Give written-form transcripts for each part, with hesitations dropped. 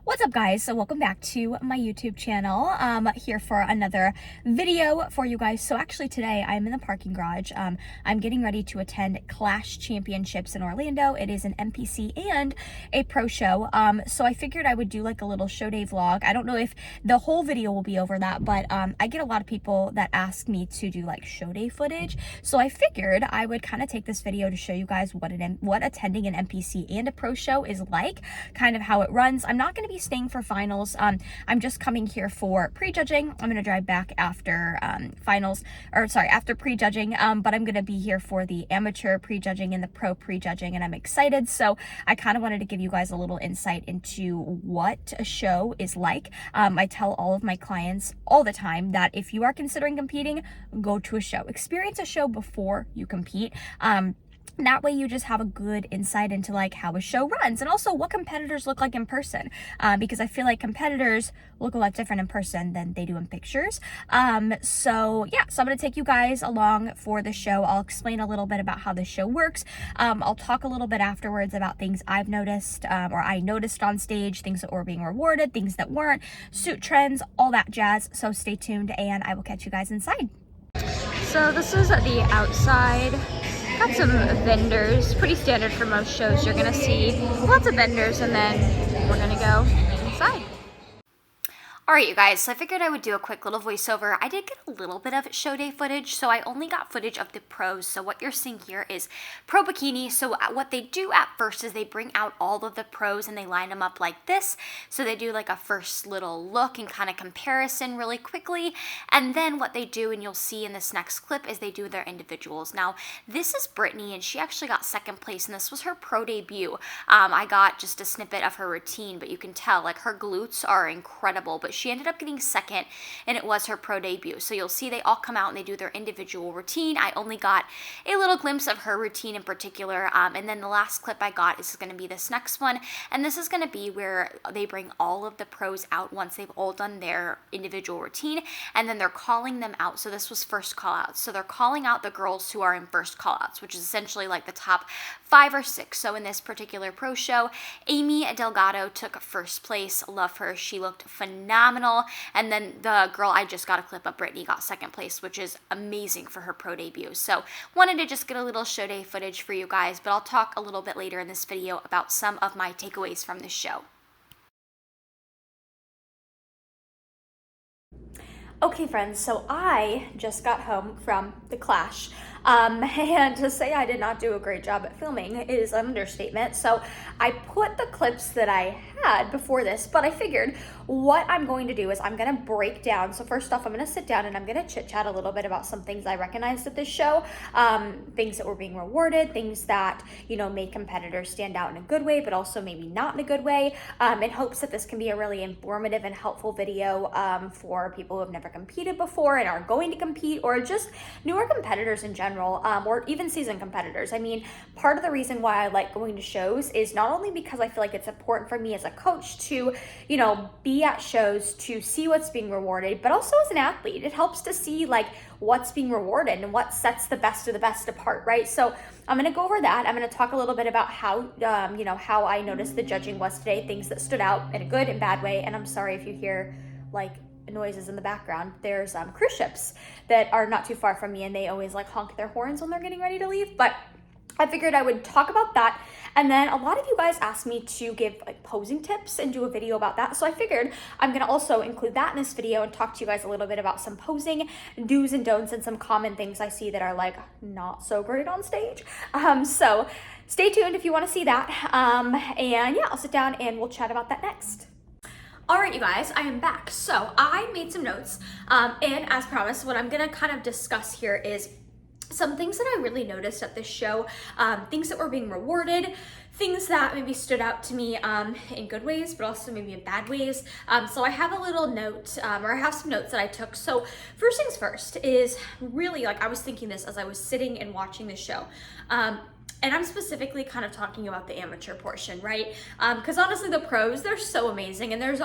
What's up, guys? So welcome back to my YouTube channel. Here for another video for you guys. So actually today I'm in the parking garage. I'm getting ready to attend Clash Championships in Orlando. It is an NPC and a pro show. So I figured I would do like a little show day vlog. I don't know if the whole video will be over that, but I get a lot of people that ask me to do like show day footage. So I figured I would kind of take this video to show you guys what attending an NPC and a pro show is like, kind of how it runs. I'm not going to be staying for finals. I'm just coming here for prejudging. I'm going to drive back after after prejudging, but I'm going to be here for the amateur prejudging and the pro prejudging, and I'm excited. So I kind of wanted to give you guys a little insight into what a show is like. I tell all of my clients all the time that if you are considering competing, go to a show. Experience a show before you compete. That way you just have a good insight into like how a show runs, and also what competitors look like in person, because I feel like competitors look a lot different in person than they do in pictures. So I'm going to take you guys along for the show. I'll explain a little bit about how the show works. I'll talk a little bit afterwards about things I've noticed, or I noticed on stage, things that were being rewarded, things that weren't, suit trends, all that jazz. So stay tuned and I will catch you guys inside. So this is the outside. Got some vendors, pretty standard for most shows. You're gonna see lots of vendors, and then we're gonna go inside. Alright, you guys, so I figured I would do a quick little voiceover. I did get a little bit of show day footage, so I only got footage of the pros. So what you're seeing here is pro bikini. So what they do at first is they bring out all of the pros and they line them up like this. So they do like a first little look and kind of comparison really quickly. And then what they do, and you'll see in this next clip, is they do their individuals. Now, this is Brittany, and she actually got second place, and this was her pro debut. I got just a snippet of her routine, but you can tell like her glutes are incredible. But she ended up getting second, and it was her pro debut. So you'll see they all come out and they do their individual routine. I only got a little glimpse of her routine in particular, and then the last clip I got is going to be this next one, and this is going to be where they bring all of the pros out once they've all done their individual routine, and then they're calling them out. So this was first call outs. So they're calling out the girls who are in first call outs, which is essentially like the top 5 or 6. So in this particular pro show, Amy Delgado took first place. Love her. She looked phenomenal. And then the girl I just got a clip of, Brittany, got second place, which is amazing for her pro debut. So wanted to just get a little show day footage for you guys, but I'll talk a little bit later in this video about some of my takeaways from this show. Okay, friends, so I just got home from the Clash, and to say I did not do a great job at filming is an understatement. So I put the clips that I had before this, but I figured what I'm going to do is I'm going to break down. So first off, I'm going to sit down and I'm going to chit chat a little bit about some things I recognized at this show, things that were being rewarded, things that, you know, made competitors stand out in a good way, but also maybe not in a good way, in hopes that this can be a really informative and helpful video for people who have never competed before and are going to compete, or just newer competitors in general, or even seasoned competitors. I mean, part of the reason why I like going to shows is not only because I feel like it's important for me as a coach to, you know, be at shows to see what's being rewarded, but also as an athlete, it helps to see like what's being rewarded and what sets the best of the best apart, right? So I'm going to go over that. I'm going to talk a little bit about how, how I noticed the judging was today, things that stood out in a good and bad way. And I'm sorry if you hear like noises in the background. There's cruise ships that are not too far from me, and they always like honk their horns when they're getting ready to leave. But I figured I would talk about that. And then a lot of you guys asked me to give like posing tips and do a video about that. So I figured I'm going to also include that in this video and talk to you guys a little bit about some posing do's and don'ts and some common things I see that are like not so great on stage. So stay tuned if you want to see that. And yeah, I'll sit down and we'll chat about that next. Alright, you guys, I am back. So I made some notes, and as promised, what I'm going to kind of discuss here is some things that I really noticed at this show, things that were being rewarded, things that maybe stood out to me in good ways, but also maybe in bad ways. So I have a little note, or I have some notes that I took. So first things first is really, like, I was thinking this as I was sitting and watching the show. And I'm specifically kind of talking about the amateur portion, right? Because honestly, the pros, they're so amazing, and there's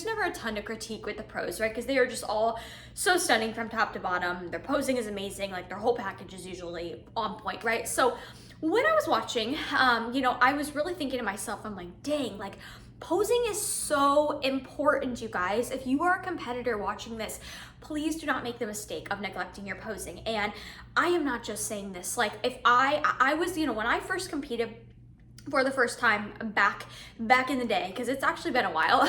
never a ton to critique with the pros, right? Because they are just all so stunning from top to bottom. Their posing is amazing, like their whole package is usually on point, right? So when I was watching, I was really thinking to myself, I'm like, dang, like Posing is so important, you guys. If you are a competitor watching this, please do not make the mistake of neglecting your posing. And I am not just saying this. Like, if I was, you know, when I first competed for the first time back in the day, because it's actually been a while,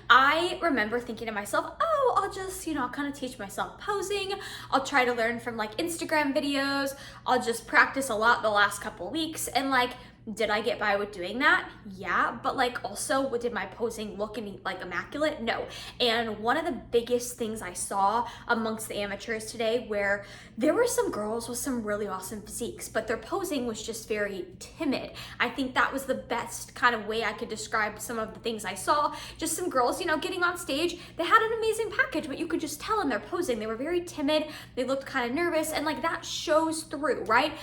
I remember thinking to myself, oh, I'll just, you know, I'll kind of teach myself posing. I'll try to learn from like Instagram videos. I'll just practice a lot the last couple weeks. And like, did I get by with doing that? Yeah, but like also, did my posing look like immaculate? No. And one of the biggest things I saw amongst the amateurs today, where there were some girls with some really awesome physiques, but their posing was just very timid. I think that was the best kind of way I could describe some of the things I saw. Just some girls, you know, getting on stage, they had an amazing package, but you could just tell in their posing, they were very timid, they looked kind of nervous, and like that shows through, right?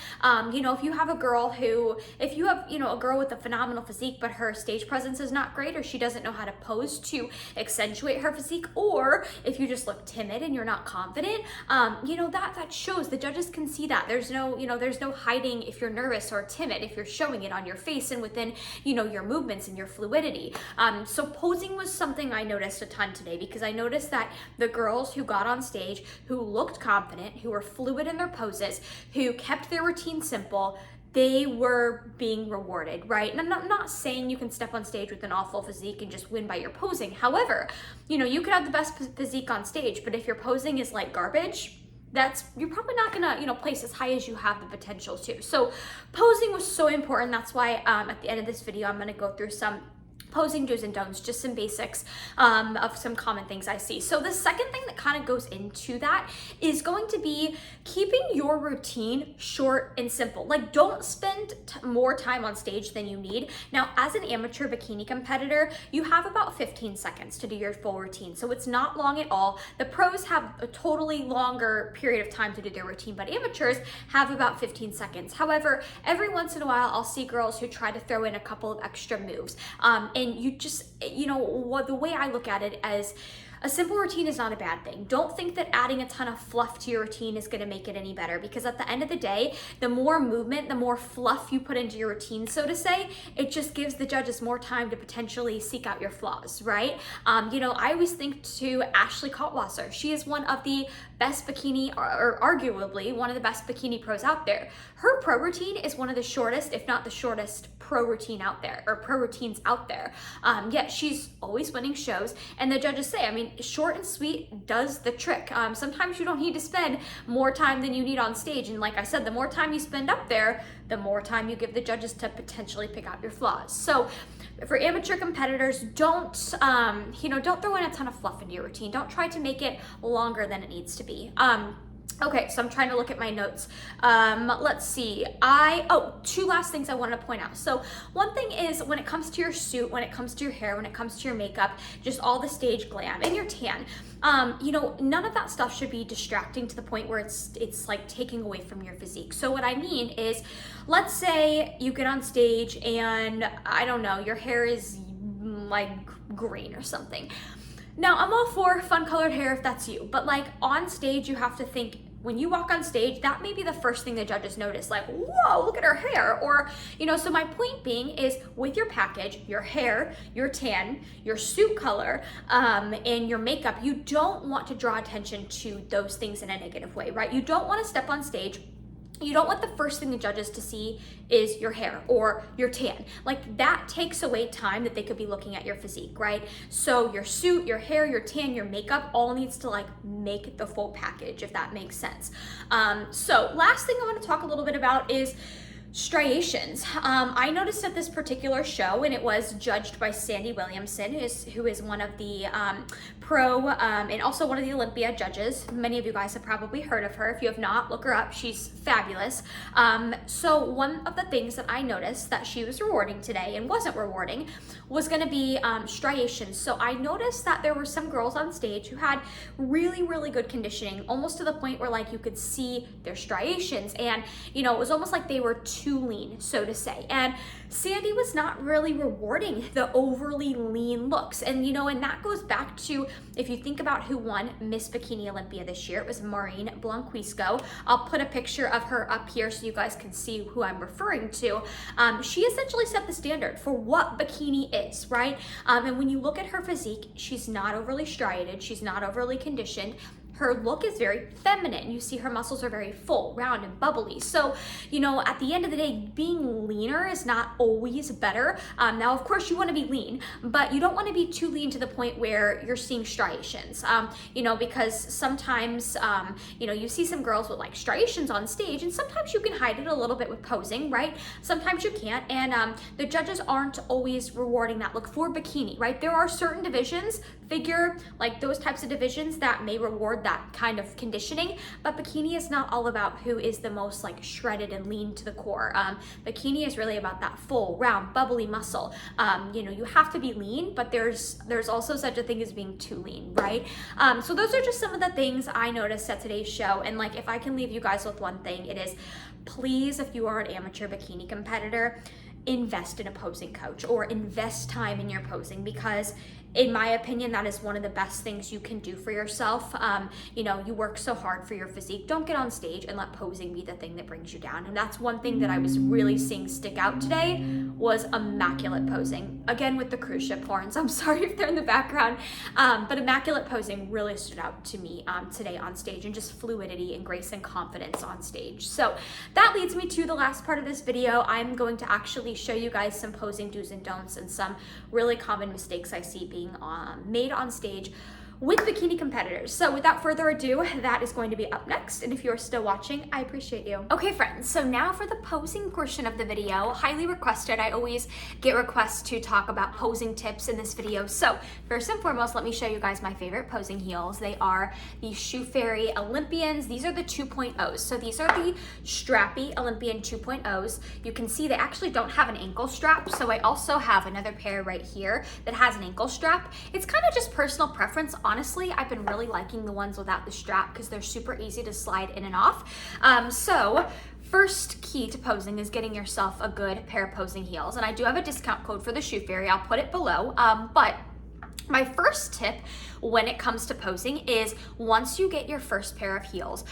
You know, if you have a girl who, if you have, you know, a girl with a phenomenal physique, but her stage presence is not great, or she doesn't know how to pose to accentuate her physique, or if you just look timid and you're not confident, you know, that shows. The judges can see that. There's no, you know, there's no hiding if you're nervous or timid, if you're showing it on your face and within, you know, your movements and your fluidity. So posing was something I noticed a ton today, because I noticed that the girls who got on stage, who looked confident, who were fluid in their poses, who kept their routine simple, they were being rewarded, right? And I'm not saying you can step on stage with an awful physique and just win by your posing. However, you know, you could have the best physique on stage, but if your posing is like garbage, you're probably not gonna, you know, place as high as you have the potential to. So posing was so important. That's why at the end of this video, I'm gonna go through some posing do's and don'ts, just some basics of some common things I see. So the second thing that kind of goes into that is going to be keeping your routine short and simple. Like, don't spend more time on stage than you need. Now, as an amateur bikini competitor, you have about 15 seconds to do your full routine. So it's not long at all. The pros have a totally longer period of time to do their routine, but amateurs have about 15 seconds. However, every once in a while, I'll see girls who try to throw in a couple of extra moves. And you just, you know, the way I look at it as a simple routine is not a bad thing. Don't think that adding a ton of fluff to your routine is gonna make it any better, because at the end of the day, the more movement, the more fluff you put into your routine, so to say, it just gives the judges more time to potentially seek out your flaws, right? You know, I always think to Ashley Kaltwasser. She is one of the best bikini, or arguably one of the best bikini pros out there. Her pro routine is one of the shortest, if not the shortest, pro routine out there, or pro routines out there. Yet she's always winning shows, and the judges say, I mean, short and sweet does the trick. Sometimes you don't need to spend more time than you need on stage, and like I said, the more time you spend up there, the more time you give the judges to potentially pick out your flaws. So for amateur competitors, don't you know, don't throw in a ton of fluff into your routine. Don't try to make it longer than it needs to be. Okay, so I'm trying to look at my notes. Let's see. Two last things I wanted to point out. So one thing is, when it comes to your suit, when it comes to your hair, when it comes to your makeup, just all the stage glam and your tan, you know, none of that stuff should be distracting to the point where it's like taking away from your physique. So what I mean is, let's say you get on stage and, I don't know, your hair is like green or something. Now, I'm all for fun colored hair if that's you, but like on stage, you have to think, when you walk on stage, that may be the first thing the judges notice, like, whoa, look at her hair. Or, you know, so my point being is, with your package, your hair, your tan, your suit color, and your makeup, you don't want to draw attention to those things in a negative way, right? You don't want to step on stage, you don't want the first thing the judges to see is your hair or your tan. Like, that takes away time that they could be looking at your physique, right? So your suit, your hair, your tan, your makeup all needs to like make the full package, if that makes sense. So last thing I want to talk a little bit about is striations. I noticed at this particular show, and it was judged by Sandy Williamson, who is one of the pro and also one of the Olympia judges. Many of you guys have probably heard of her. If you have not, look her up. She's fabulous. So one of the things that I noticed that she was rewarding today and wasn't rewarding was going to be striations. So I noticed that there were some girls on stage who had really, really good conditioning, almost to the point where like you could see their striations, and you know, it was almost like they were too too lean, so to say. And Sandy was not really rewarding the overly lean looks. And, you know, and that goes back to, if you think about who won Miss Bikini Olympia this year, it was Maureen Blanquisco. I'll put a picture of her up here so you guys can see who I'm referring to. She essentially set the standard for what bikini is, right? And when you look at her physique, she's not overly striated, she's not overly conditioned. Her look is very feminine. You see her muscles are very full, round, and bubbly. So, you know, at the end of the day, being leaner is not always better. Now, of course, you want to be lean, but you don't want to be too lean to the point where you're seeing striations, you know, because sometimes, you know, you see some girls with like striations on stage, and sometimes you can hide it a little bit with posing, right? Sometimes you can't, and the judges aren't always rewarding that look for bikini, right? There are certain divisions, figure, like those types of divisions that may reward that kind of conditioning, but bikini is not all about who is the most like shredded and lean to the core. Bikini is really about that full, round, bubbly muscle. You know, you have to be lean, but there's also such a thing as being too lean, right? So those are just some of the things I noticed at today's show. And like, if I can leave you guys with one thing, it is, please, if you are an amateur bikini competitor, invest in a posing coach or invest time in your posing, because in my opinion, that is one of the best things you can do for yourself. You know, you work so hard for your physique. Don't get on stage and let posing be the thing that brings you down. And that's one thing that I was really seeing stick out today, was immaculate posing. Again, with the cruise ship horns. I'm sorry if they're in the background, but immaculate posing really stood out to me today on stage, and just fluidity and grace and confidence on stage. So that leads me to the last part of this video. I'm going to actually show you guys some posing do's and don'ts and some really common mistakes I see being made on stage with bikini competitors. So without further ado, that is going to be up next. And if you're still watching, I appreciate you. Okay, friends, so now for the posing portion of the video, highly requested. I always get requests to talk about posing tips in this video. So first and foremost, let me show you guys my favorite posing heels. They are the Shoe Fairy Olympians. These are the 2.0s. So these are the strappy Olympian 2.0s. You can see they actually don't have an ankle strap. So I also have another pair right here that has an ankle strap. It's kind of just personal preference. Honestly, I've been really liking the ones without the strap because they're super easy to slide in and off. So first key to posing is getting yourself a good pair of posing heels. And I do have a discount code for the Shoe Fairy. I'll put it below. But my first tip when it comes to posing is, once you get your first pair of heels,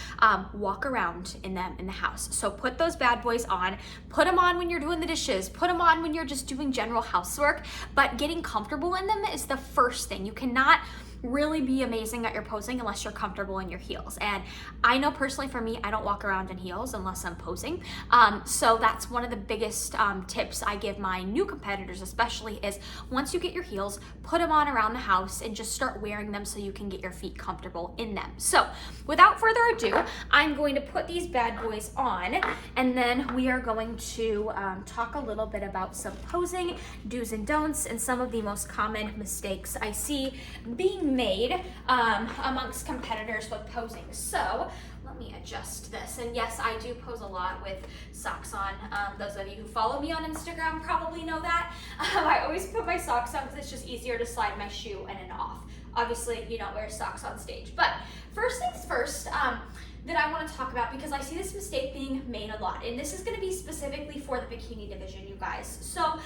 walk around in them in the house. So put those bad boys on, put them on when you're doing the dishes, put them on when you're just doing general housework, but getting comfortable in them is the first thing. You cannot really be amazing at your posing unless you're comfortable in your heels. And I know personally for me, I don't walk around in heels unless I'm posing. So that's one of the biggest tips I give my new competitors especially, is once you get your heels, put them on around the house and just start wearing them so you can get your feet comfortable in them. So without further ado, I'm going to put these bad boys on, and then we are going to talk a little bit about some posing do's and don'ts and some of the most common mistakes I see being made amongst competitors with posing. So let me adjust this. And yes, I do pose a lot with socks on. Those of you who follow me on Instagram probably know that. I always put my socks on because it's just easier to slide my shoe in and off. Obviously, you don't wear socks on stage. But first things first, that I want to talk about, because I see this mistake being made a lot, and this is going to be specifically for the bikini division, you guys. So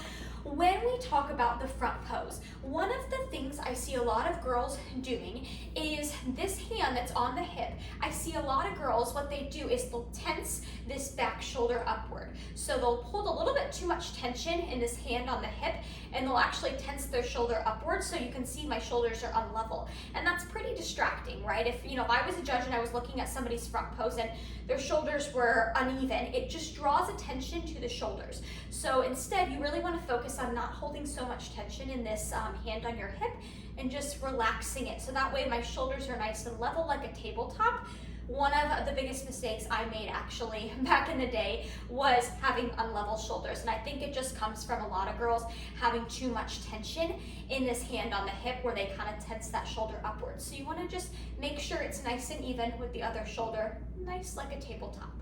when we talk about the front pose, one of the things I see a lot of girls doing is this hand that's on the hip. I see a lot of girls, what they do is they'll tense this back shoulder upward. So they'll hold a little bit too much tension in this hand on the hip, and they'll actually tense their shoulder upwards, so you can see my shoulders are unlevel. And that's pretty distracting, right? If I was a judge and I was looking at somebody's front pose and their shoulders were uneven, it just draws attention to the shoulders. So instead, you really want to focus on not holding so much tension in this hand on your hip and just relaxing it. So that way my shoulders are nice and level like a tabletop. One of the biggest mistakes I made actually back in the day was having unlevel shoulders. And I think it just comes from a lot of girls having too much tension in this hand on the hip where they kind of tense that shoulder upwards. So you want to just make sure it's nice and even with the other shoulder, nice like a tabletop.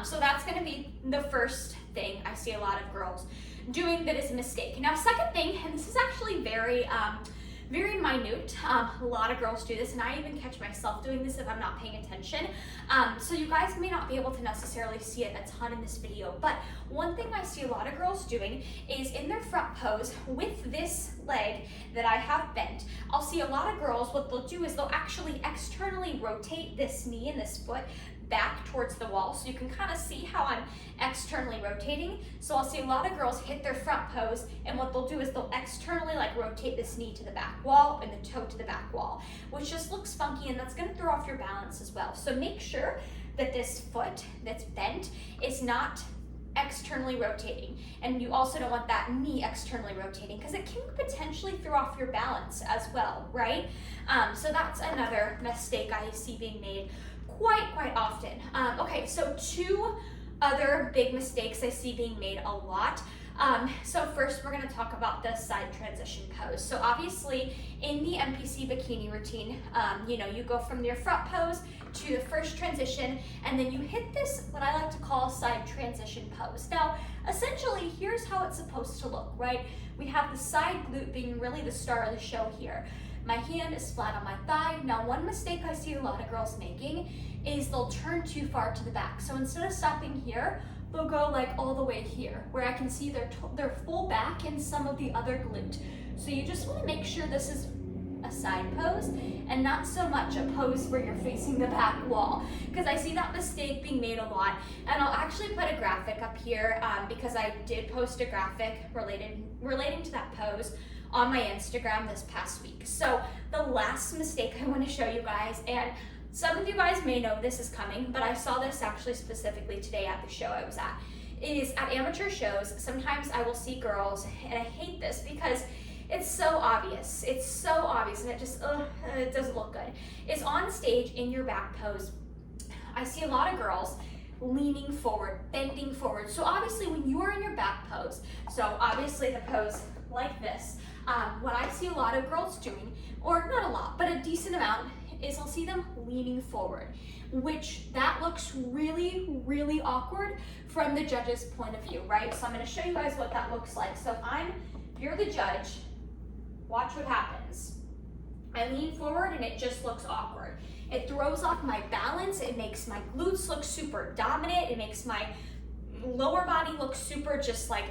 So that's going to be the first thing I see a lot of girls doing that is a mistake. Now, second thing, and this is actually very very minute. A lot of girls do this, and I even catch myself doing this if I'm not paying attention. So you guys may not be able to necessarily see it a ton in this video, but one thing I see a lot of girls doing is in their front pose with this leg that I have bent, I'll see a lot of girls, what they'll do is they'll actually externally rotate this knee and this foot back towards the wall. So you can kind of see how I'm externally rotating. So I'll see a lot of girls hit their front pose, and what they'll do is they'll externally like rotate this knee to the back wall and the toe to the back wall, which just looks funky, and that's gonna throw off your balance as well. So make sure that this foot that's bent is not externally rotating, and you also don't want that knee externally rotating because it can potentially throw off your balance as well, right? So that's another mistake I see being made quite often. Okay, so two other big mistakes I see being made a lot. So first we're going to talk about the side transition pose. So obviously in the NPC bikini routine, you know, you go from your front pose to the first transition, and then you hit this, what I like to call side transition pose. Now, essentially, here's how it's supposed to look, right? We have the side glute being really the star of the show here. My hand is flat on my thigh. Now, one mistake I see a lot of girls making is they'll turn too far to the back. So instead of stopping here, they'll go like all the way here, where I can see their full back and some of the other glute. So you just want to make sure this is a side pose and not so much a pose where you're facing the back wall, because I see that mistake being made a lot. And I'll actually put a graphic up here because I did post a graphic relating to that pose on my Instagram this past week. So the last mistake I want to show you guys, and some of you guys may know this is coming, but I saw this actually specifically today at the show I was at, is at amateur shows. Sometimes I will see girls, and I hate this because it's so obvious. It's so obvious, and it just, it doesn't look good. Is on stage in your back pose, I see a lot of girls leaning forward, bending forward. So obviously when you are in your back pose, so obviously the pose like this, what I see a lot of girls doing, or not a lot, but a decent amount, is I'll see them leaning forward, which that looks really awkward from the judge's point of view, right? So I'm gonna show you guys what that looks like. So if you're the judge, watch what happens. I lean forward and it just looks awkward. It throws off my balance. It makes my glutes look super dominant. It makes my lower body look super just like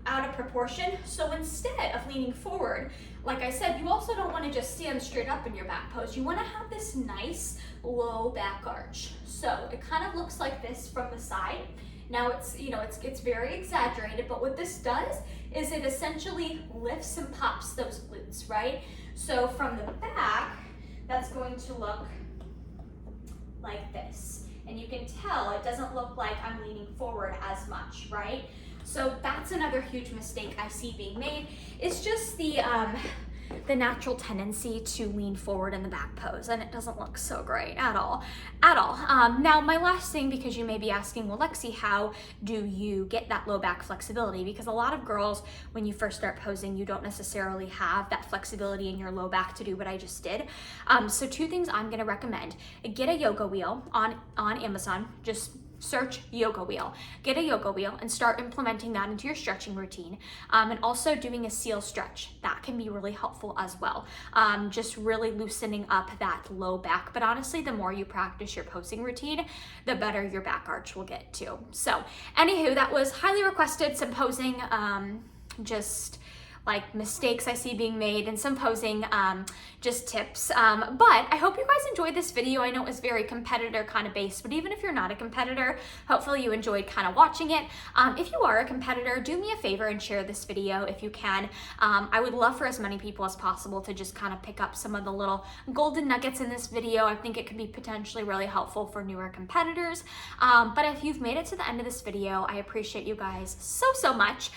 out of proportion. So instead of leaning forward, like I said, you also don't want to just stand straight up in your back pose. You want to have this nice low back arch. So it kind of looks like this from the side. Now it's, you know, it's very exaggerated, but what this does is it essentially lifts and pops those glutes, right? So from the back, that's going to look like this. And you can tell it doesn't look like I'm leaning forward as much, right? So that's another huge mistake I see being made. It's just the natural tendency to lean forward in the back pose, and it doesn't look so great at all. Now my last thing, because you may be asking, well, Lexi, how do you get that low back flexibility? Because a lot of girls, when you first start posing, you don't necessarily have that flexibility in your low back to do what I just did. So two things I'm gonna recommend: get a yoga wheel on Amazon. Just search yoga wheel, get a yoga wheel and start implementing that into your stretching routine. And also doing a seal stretch, that can be really helpful as well. Just really loosening up that low back. But honestly, the more you practice your posing routine, the better your back arch will get too. So anywho, that was highly requested, some posing, just like mistakes I see being made, and some posing just tips. But I hope you guys enjoyed this video. I know it was very competitor kind of based, but even if you're not a competitor, hopefully you enjoyed kind of watching it. If you are a competitor, do me a favor and share this video if you can. I would love for as many people as possible to just kind of pick up some of the little golden nuggets in this video. I think it could be potentially really helpful for newer competitors. But if you've made it to the end of this video, I appreciate you guys so much.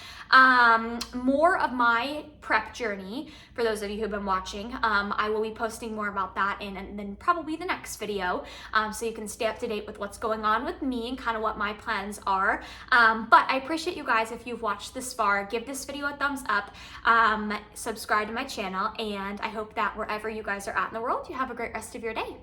More of my prep journey, for those of you who've been watching, I will be posting more about that in and then probably the next video, so you can stay up to date with what's going on with me and kind of what my plans are. But I appreciate you guys. If you've watched this far, give this video a thumbs up, subscribe to my channel, and I hope that wherever you guys are at in the world, you have a great rest of your day.